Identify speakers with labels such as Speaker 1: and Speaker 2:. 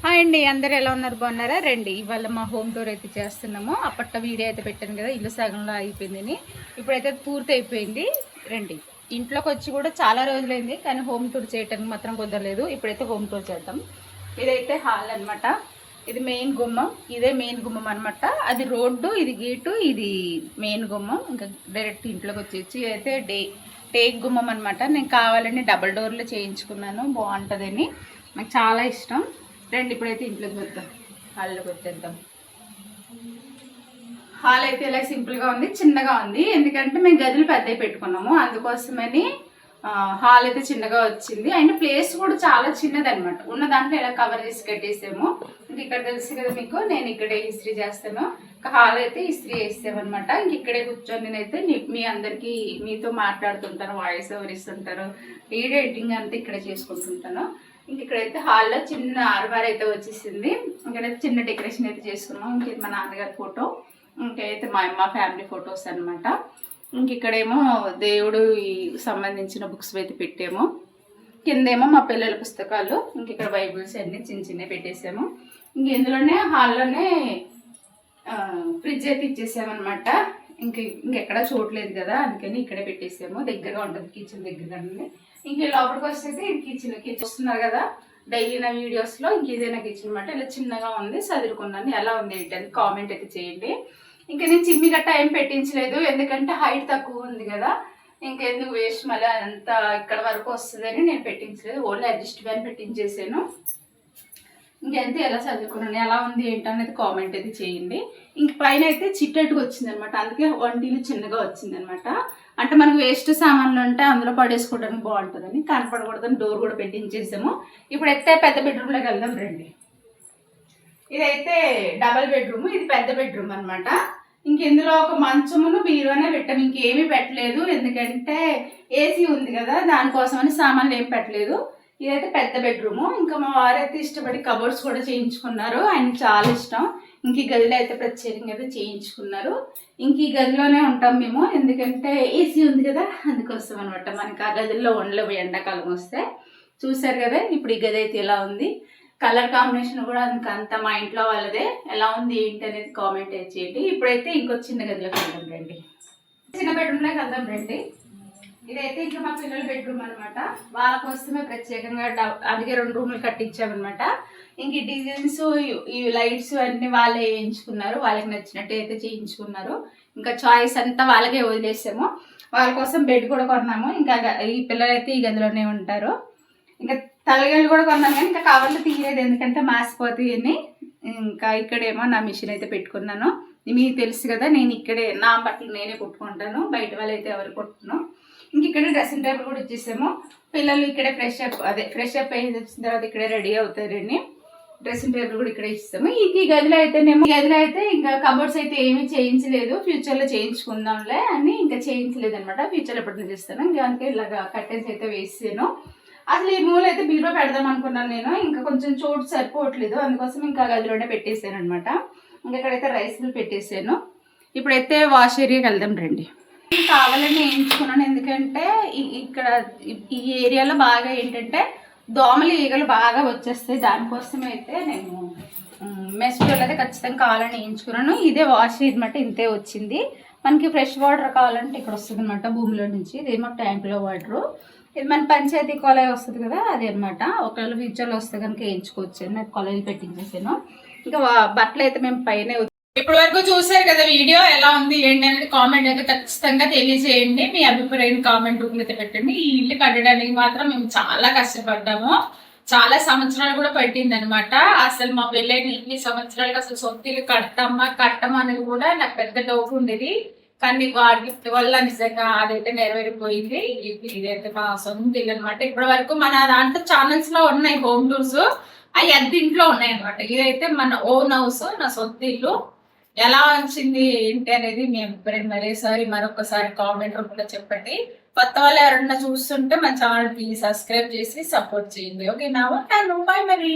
Speaker 1: Hi అండి, అందరు ఎలా ఉన్నారు? బాగున్నారా? రండి, ఇవాళ మా హోమ్ టూర్ అయితే చేస్తున్నాము. అప్పట్లో వీడియో అయితే పెట్టాను కదా, ఇల్లు సగంలో అయిపోయిందని. ఇప్పుడైతే పూర్తి అయిపోయింది. రండి, ఇంట్లోకి వచ్చి కూడా చాలా రోజులైంది, కానీ హోమ్ టూర్ చేయడానికి మాత్రం కుదరలేదు. ఇప్పుడైతే హోమ్ టూర్ చేద్దాం. ఇదైతే హాల్ అనమాట. ఇది మెయిన్ గుమ్మం, ఇదే మెయిన్ గుమ్మం అనమాట. అది రోడ్డు, ఇది గేటు, ఇది మెయిన్ గుమ్మం. ఇంకా డైరెక్ట్ ఇంట్లోకి వచ్చి అయితే టేక్ గుమ్మం అనమాట. నేను కావాలని డబల్ డోర్లు చేయించుకున్నాను, బాగుంటుందని. నాకు చాలా ఇష్టం. రండి, ఇప్పుడైతే ఇంట్లోకి వద్దాం, హాల్లోకి వచ్చేద్దాం. హాల్ అయితే ఇలా సింపుల్గా ఉంది, చిన్నగా ఉంది. ఎందుకంటే మేము గదులు పెద్దవి పెట్టుకున్నాము, అందుకోసమని హాల్ అయితే చిన్నగా వచ్చింది. అయినా ప్లేస్ కూడా చాలా చిన్నది అనమాట. ఉన్న దాంట్లో ఇలా కవర్ చేసి కట్టేసాము. ఇంక ఇక్కడ తెలుసు కదా మీకు, నేను ఇక్కడే ఇస్త్రీ చేస్తాను. హాల్ అయితే ఇస్త్రీ వేసామన్నమాట. ఇంక ఇక్కడే కూర్చొని నేనైతే మీ అందరికీ మీతో మాట్లాడుతుంటాను, వాయిస్ ఓవర్ ఇస్తుంటారు, వీడియో ఎడిటింగ్ అంతా ఇక్కడే చేసుకుంటుంటాను. ఇంక ఇక్కడైతే హాల్లో చిన్న ఆర్బార్ అయితే వచ్చేసింది. ఇక్కడైతే చిన్న డెకరేషన్ అయితే చేసుకున్నాం. ఇంక మా నాన్నగారి ఫోటో, ఇంకైతే మా అమ్మ ఫ్యామిలీ ఫొటోస్ అనమాట. ఇంక ఇక్కడేమో దేవుడు సంబంధించిన బుక్స్ అయితే పెట్టాము. కిందేమో మా పిల్లల పుస్తకాలు, ఇంక ఇక్కడ బైబిల్స్ అన్నీ చిన్న చిన్నవి పెట్టేసాము. ఇంక ఇందులోనే హాల్లోనే ఫ్రిడ్జ్ అయితే ఇచ్చేసామన్నమాట. ఇంకెక్కడా చూడలేదు కదా, అందుకని ఇక్కడే పెట్టేసాము. దగ్గరగా ఉంటుంది, కిచెన్ దగ్గరగానే. ఇంక లోపలికి వస్తే ఇది కిచెన్ వస్తున్నారు కదా డైలీ నా వీడియోస్లో. ఇంక ఇదే నా కిచెన్ అనమాట. ఇలా చిన్నగా ఉంది, చదువుకున్నాను. ఎలా ఉంది ఏంటని కామెంట్ అయితే చేయండి. ఇంకా నేను చిమ్మి గట్ట ఏం పెట్టించలేదు, ఎందుకంటే హైట్ తక్కువ ఉంది కదా, ఇంకెందుకు వేస్ట్ మళ్ళీ అంత ఇక్కడ వరకు వస్తుందని నేను పెట్టించలేదు. ఓన్లీ అడ్జస్ట్ వ్యాన్ పెట్టించేసాను. ఇంకెంతే ఎలా చదువుకున్నాను, ఎలా ఉంది ఏంటనేది కామెంట్ అయితే చేయండి. ఇంక పైన అయితే చిట్టట్టుగా వచ్చింది అనమాట, అందుకే వంటీలు చిన్నగా వచ్చింది అనమాట. అంటే మనకు వేస్ట్ సామాన్లు ఉంటే అందులో పడేసుకోవడానికి బాగుంటుందని, కనపడకూడదని డోర్ కూడా పెట్టించేసాము. ఇప్పుడు అయితే పెద్ద బెడ్రూమ్లోకి వెళ్దాం రండి. ఇదైతే డబల్ బెడ్రూమ్, ఇది పెద్ద బెడ్రూమ్ అనమాట. ఇంక ఇందులో ఒక మంచమును బీరువానే పెట్టాము, ఇంకేమీ పెట్టలేదు. ఎందుకంటే ఏసీ ఉంది కదా, దానికోసమని సామాన్లు ఏం పెట్టలేదు. ఇదైతే పెద్ద బెడ్రూము. ఇంకా మా వారైతే ఇష్టపడి కబోర్డ్స్ కూడా చేయించుకున్నారు, ఆయనకి చాలా ఇష్టం. ఇంక ఈ గదిలో అయితే ప్రత్యేకంగా అయితే చేయించుకున్నారు. ఇంక ఈ గదిలోనే ఉంటాం మేము, ఎందుకంటే ఏసీ ఉంది కదా, అందుకోసం అనమాట. మనకి ఆ గదిలో ఉండలేవు ఎండాకాలం వస్తే. చూసారు కదా, ఇప్పుడు ఈ గది అయితే ఎలా ఉంది. కలర్ కాంబినేషన్ కూడా అంత మా ఇంట్లో వాళ్ళదే. ఎలా ఉంది ఏంటి అనేది కామెంట్ చేయండి. ఇప్పుడైతే ఇంకో చిన్న గదిలోకి వెళ్దాం రండి, చిన్న బెడ్రూమ్లోకి వెళ్దాం రండి. ఇదైతే ఇంకా మా పిల్లల బెడ్రూమ్ అనమాట. వాళ్ళ కోసమే ప్రత్యేకంగా అందుకే 2 రూములు కట్టించామన్నమాట. ఇంక ఈ డిజైన్స్, ఈ లైట్స్ అన్నీ వాళ్ళే వేయించుకున్నారు, వాళ్ళకి నచ్చినట్టు అయితే చేయించుకున్నారు. ఇంకా చాయిస్ అంతా వాళ్ళకే వదిలేసాము. వాళ్ళ కోసం బెడ్ కూడా కొన్నాము. ఇంకా ఈ పిల్లలు అయితే ఈ గదిలోనే ఉంటారు. ఇంకా తలగలు కూడా కొన్నాము, కానీ ఇంకా కవర్లు తీయలేదు, ఎందుకంటే మాసిపోతాయి అని. ఇంకా ఇక్కడేమో నా మిషన్ అయితే పెట్టుకున్నాను. మీకు తెలుసు కదా, నేను ఇక్కడే నా బట్టలు నేనే కుట్టుకుంటాను, బయట వాళ్ళు అయితే ఎవరు కుట్టును. ఇంక ఇక్కడ డ్రెస్సింగ్ టేబుల్ కూడా ఇచ్చేసాము. పిల్లలు ఇక్కడే ఫ్రెష్ అప్ అయ్యి వచ్చిన తర్వాత ఇక్కడే రెడీ అవుతారని డ్రెస్సింగ్ టేబుల్ కూడా ఇక్కడే ఇస్తాము. ఈ గదిలో అయితే ఇంకా కబోర్డ్స్ అయితే ఏమీ చేయించలేదు, ఫ్యూచర్లో చేయించుకుందాంలే అని ఇంకా చేయించలేదు అనమాట. ఫ్యూచర్లో ఎప్పుడు చేస్తాను. ఇంకా అందుకే ఇలాగా కర్టెన్స్ అయితే వేసాను. అసలు ఈ మూల అయితే బీరువా పెడదాం అనుకున్నాను నేను, ఇంకా కొంచెం చోటు సరిపోవట్లేదు, అందుకోసం ఇంకా గదిలోనే పెట్టేసాను అనమాట. ఇంకా ఇక్కడైతే రైస్లు పెట్టేసాను. ఇప్పుడైతే వాష్ ఏరియాకి వెళ్దాం రండి. కావాలని వేయించుకున్నాను, ఎందుకంటే ఇక్కడ ఈ ఏరియాలో బాగా ఏంటంటే దోమలు ఈగలు బాగా వచ్చేస్తాయి. దానికోసం అయితే నేను మెస్లో అయితే ఖచ్చితంగా కావాలని వేయించుకున్నాను. ఇదే వాష్ అనమాట, ఇంతే వచ్చింది. మనకి ఫ్రెష్ వాటర్ కావాలంటే ఇక్కడ వస్తుంది అనమాట, భూమిలో నుంచి. ఇదేమో ట్యాంకులో వాటరు. ఇది మన పంచాయతీ కొలాయి వస్తుంది కదా, అది అనమాట. ఒకవేళ ఫ్యూచర్లో వస్తే కనుక వేయించుకోవచ్చు. నాకు కొలాయిలు పెట్టించేసాను. ఇంకా బట్టలు అయితే మేము పైన. ఇప్పటి వరకు చూసారు కదా వీడియో, ఎలా ఉంది ఏంటి అనేది కామెంట్ అయితే ఖచ్చితంగా తెలియజేయండి. మీ అభిప్రాయం కామెంట్ రూపంలో అయితే పెట్టండి. ఈ ఇల్లు కట్టడానికి మాత్రం మేము చాలా కష్టపడ్డాము, చాలా సంవత్సరాలు కూడా పట్టింది అనమాట. అసలు మా పెళ్ళైన ఇన్ని సంవత్సరాలకు అసలు సొంత ఇల్లు కట్టమా అనేది కూడా నాకు పెద్ద డౌట్ ఉండేది. కానీ వాటి వల్ల నిజంగా అదైతే నెరవేరిపోయింది. ఇదైతే మా సొంత ఇల్లు అనమాట. ఇప్పటి వరకు మన దాంట్లో ఛానల్స్ లో ఉన్నాయి హోమ్ టూర్స్, అవి అద్దెంట్లో ఉన్నాయి అనమాట. ఇదైతే మన ఓన్ హౌస్, నా సొంత ఇల్లు. ఎలా వచ్చింది ఏంటి అనేది మీ అభిప్రాయం మరొకసారి కామెంట్ రూపంలో చెప్పండి. కొత్త వాళ్ళు ఎవరన్నా చూస్తుంటే మన ఛానల్ ప్లీజ్ సబ్స్క్రైబ్ చేసి సపోర్ట్ చేయండి. ఓకే, నా బాయ్ మరి.